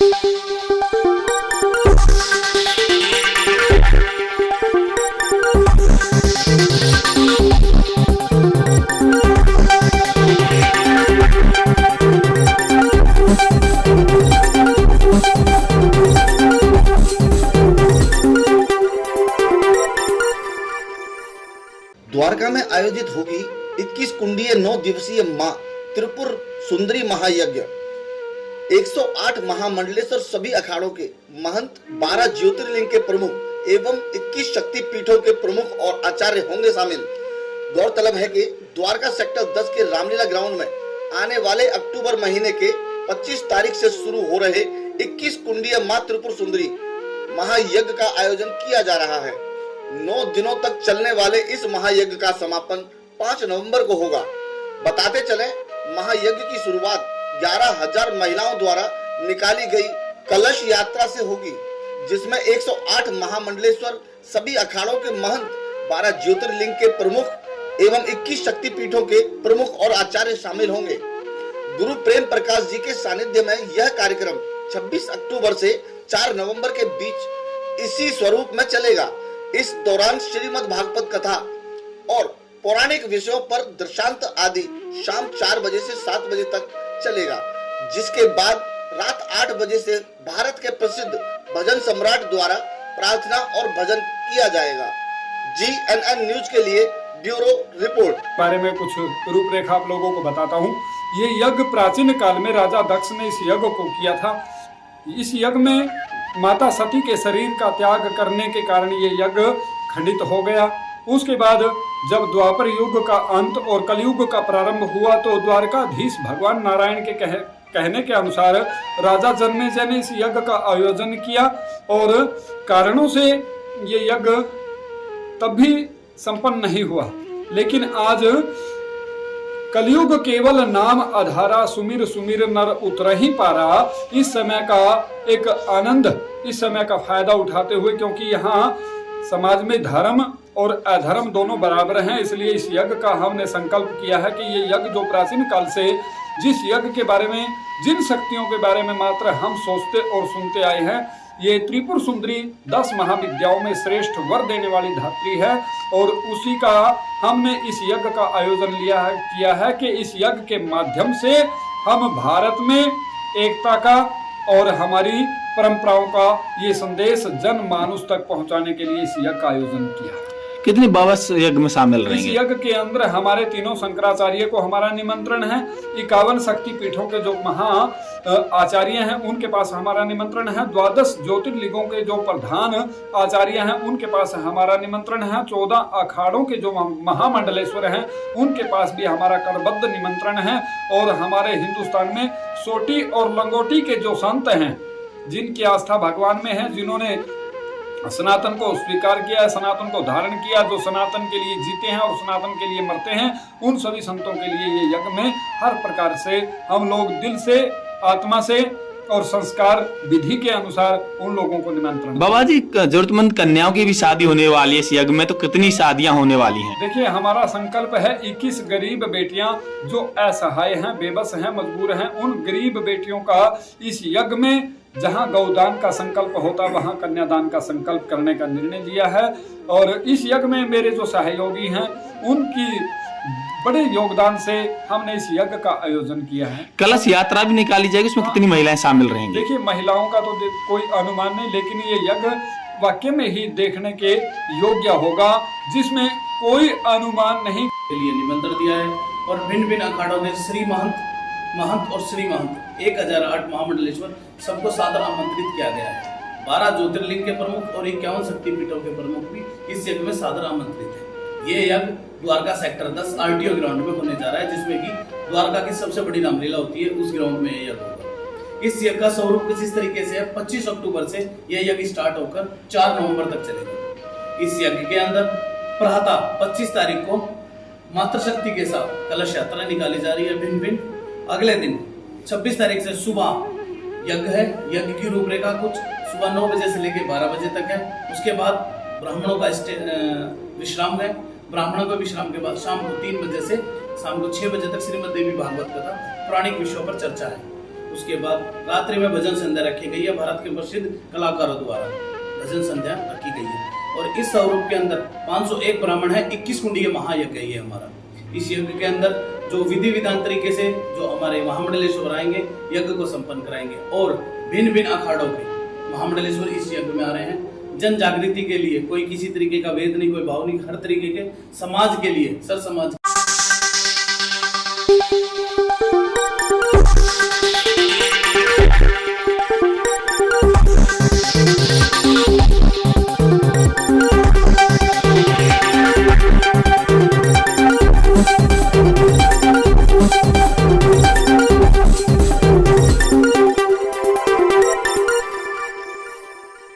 द्वारका में आयोजित होगी 21 कुंडीय 9 दिवसीय मां त्रिपुर सुंदरी महायज्ञ। 108 महामंडलेश्वर सभी अखाड़ों के महंत, 12 ज्योतिर्लिंग के प्रमुख एवं 21 शक्ति पीठों के प्रमुख और आचार्य होंगे शामिल। गौरतलब है कि द्वारका सेक्टर 10 के रामलीला ग्राउंड में आने वाले अक्टूबर महीने के 25 तारीख से शुरू हो रहे 21 कुंडीय मां त्रिपुर सुंदरी महायज्ञ का आयोजन किया जा रहा है। 9 दिनों तक चलने वाले इस महायज्ञ का समापन 5 नवंबर को होगा। बताते चले, महायज्ञ की शुरुआत 11,000 महिलाओं द्वारा निकाली गई कलश यात्रा से होगी, जिसमें 108 महामंडलेश्वर सभी अखाड़ों के महंत, 12 ज्योतिर्लिंग के प्रमुख एवं 21 शक्तिपीठों के प्रमुख और आचार्य शामिल होंगे। गुरु प्रेम प्रकाश जी के सानिध्य में यह कार्यक्रम 26 अक्टूबर से 4 नवंबर के बीच इसी स्वरूप में चलेगा। इस दौरान श्रीमद् भागवत कथा और पौराणिक विषयों पर दृष्टांत आदि शाम 4 बजे से 7 बजे तक चलेगा, जिसके बाद रात 8 बजे से भारत के प्रसिद्ध भजन सम्राट द्वारा प्रार्थना और भजन किया जाएगा। GNN न्यूज के लिए ब्यूरो रिपोर्ट। बारे में कुछ रूपरेखा आप लोगों को बताता हूँ। ये यज्ञ प्राचीन काल में राजा दक्ष ने इस यज्ञ को किया था। इस यज्ञ में माता सती के शरीर का त्याग करने के कारण ये यज्ञ खंडित हो गया। उसके बाद जब द्वापर युग का अंत और कलयुग का प्रारंभ हुआ तो द्वारकाधीश भगवान नारायण के कहने के अनुसार राजा जन्मेजय ने इस यज्ञ का आयोजन किया और कारणों से ये यज्ञ तब भी संपन्न नहीं हुआ। लेकिन आज कलयुग केवल नाम आधारा, सुमिर सुमिर नर उतर ही पारा। इस समय का एक आनंद, इस समय का फायदा उठाते हुए, क्योंकि यहाँ समाज में धर्म और अधर्म दोनों बराबर हैं, इसलिए इस यज्ञ का हमने संकल्प किया है कि ये यज्ञ जो प्राचीन काल से जिस यज्ञ के बारे में, जिन शक्तियों के बारे में मात्र हम सोचते और सुनते आए हैं, ये त्रिपुर सुंदरी 10 महाविद्याओं में श्रेष्ठ वर देने वाली धात्री है और उसी का हमने इस यज्ञ का आयोजन किया है कि इस यज्ञ के माध्यम से हम भारत में एकता का और हमारी परंपराओं का ये संदेश जनमानस तक पहुंचाने के लिए इस यज्ञ का आयोजन किया। कितने बाबा यज्ञ में शामिल रहेंगे? इस यज्ञ के अंदर हमारे तीनों शंकराचार्य को हमारा निमंत्रण है। 51 शक्ति पीठों के जो महा आचार्य हैं उनके पास हमारा निमंत्रण है। 12 ज्योतिर्लिंगों के जो प्रधान आचार्य हैं उनके पास हमारा निमंत्रण है। 14 अखाड़ों के जो महामंडलेश्वर हैं उनके पास भी हमारा करबद्ध निमंत्रण है। और हमारे हिंदुस्तान में सोटी और लंगोटी के जो संत हैं, जिनकी आस्था भगवान में है, जिन्होंने सनातन को स्वीकार किया है, सनातन को धारण किया, जो सनातन के लिए जीते हैं और सनातन के लिए मरते हैं, उन सभी संतों के लिए ये यज्ञ में हर प्रकार से हम लोग दिल से, आत्मा से और संस्कार विधि के अनुसार उन लोगों को निमंत्रण। बाबा जी, जरूरतमंद कन्याओं की भी शादी होने वाली है इस यज्ञ में, तो कितनी शादियां होने वाली हैं? देखिए, हमारा संकल्प है 21 गरीब बेटियां जो असहाय हैं, बेबस हैं, मजबूर हैं, उन गरीब बेटियों का इस यज्ञ में, जहां गौदान का संकल्प होता वहां कन्यादान का संकल्प करने का निर्णय लिया है। और इस यज्ञ में मेरे जो सहयोगी हैं उनकी बड़े योगदान से हमने इस यज्ञ का आयोजन किया है। कलश यात्रा भी निकाली जाएगी, उसमें कितनी महिलाएं शामिल रहेंगी? देखिए, महिलाओं का तो कोई अनुमान नहीं, लेकिन ये यज्ञ वाक्य में ही देखने के योग्य होगा, जिसमें कोई अनुमान नहीं के लिए निमंत्रण दिया है। और भिन्न भिन्न अखाड़ों ने श्री महंत और श्री महंत 1008 महामंडलेश्वर सबको सादर आमंत्रित किया गया है। 12 ज्योतिर्लिंग के प्रमुख और 51 शक्तिपीठों के प्रमुख भी इस यज्ञ में सादर आमंत्रित है। ये यज्ञ द्वारका सेक्टर 10 RTO ग्राउंड में होने जा रहा है, जिसमें कि द्वारका की सबसे बड़ी रामलीला होती है, उस ग्राउंड में यह यज्ञ होगा। इस यज्ञ का स्वरूप कुछ इस तरीके से है। 25 अक्टूबर से यह यज्ञ स्टार्ट होकर 4 नवंबर तक चलेगा। इस यज्ञ के अंदर प्रातः 25 तारीख को मातृशक्ति के साथ कलश यात्रा निकाली जा रही है भिन्न भिन्न। अगले दिन 26 तारीख से सुबह यज्ञ है। यज्ञ की रूपरेखा कुछ सुबह 9 बजे से लेकर 12 बजे तक है। उसके बाद ब्राह्मणों का विश्राम है। ब्राह्मणों का विश्राम के बाद शाम को 3 बजे से शाम को 6 बजे तक श्रीमद् देवी भागवत कथा पौराणिक विषयों पर चर्चा है। उसके बाद रात्रि में भजन संध्या रखी गई है, भारत के प्रसिद्ध कलाकारों द्वारा भजन संध्या रखी गई है। और इस स्वरूप के अंदर 501 ब्राह्मण है, 21 कुंडीय महायज्ञ है ये हमारा। इस यज्ञ के अंदर जो विधि विधान तरीके से जो हमारे महामंडलेश्वर आएंगे यज्ञ को संपन्न कराएंगे, और भिन्न भिन्न अखाड़ों के महामंडलेश्वर इस यज्ञ में आ रहे हैं जन जागृति के लिए। कोई किसी तरीके का भेद नहीं, कोई भाव नहीं, हर तरीके के समाज के लिए, सर समाज